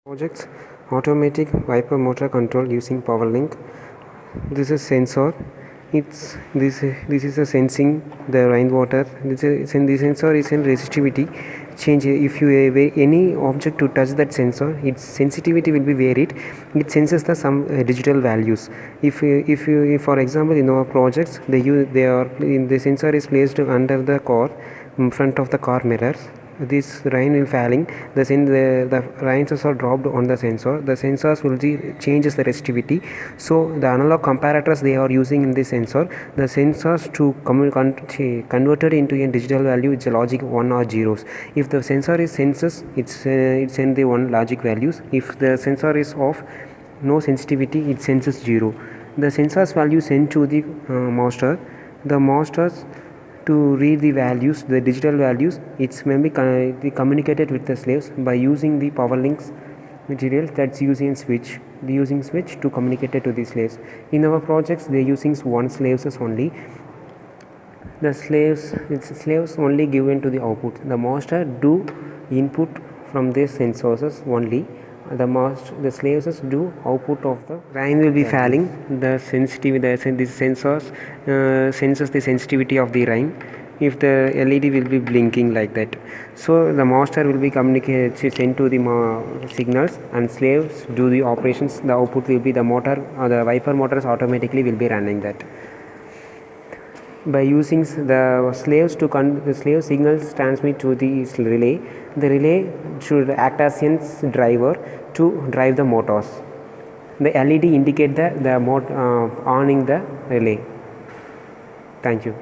Projects automatic wiper motor control using PowerLink. This is sensor. This is a sensing the rainwater. The sensor is in resistivity change. If you have any object to touch that sensor, its sensitivity will be varied. It senses the some digital values. If for example in our projects the sensor is placed under the car in front of the car mirrors. This rain will falling, the rains are dropped on the sensors will changes the resistivity. So the analog comparators they are using in this sensor, the sensors to converted into a digital value, it's a logic 1 or zeros. If the sensor is senses, it sends the 1 logic values. If the sensor is off, no sensitivity, it senses 0. The sensors value sent to the master. The masters to read the values, the digital values, it's maybe communicated with the slaves by using the power links material that's using switch. The using switch to communicate it to the slaves. In our projects, they're using one slaves only. The slaves only given to the output. The master do input from these sensors only. The slaves do output of the rain will be falling. The sensitivity, these sensors senses the sensitivity of the rain. If the LED will be blinking like that, so the master will be sent to the signals, and slaves do the operations. The output will be the motor, the wiper motors automatically will be running that. By using the slaves to the slave signals transmit to the relay. The relay should act as a driver to drive the motors. The LED indicate the mode owning the relay. Thank you.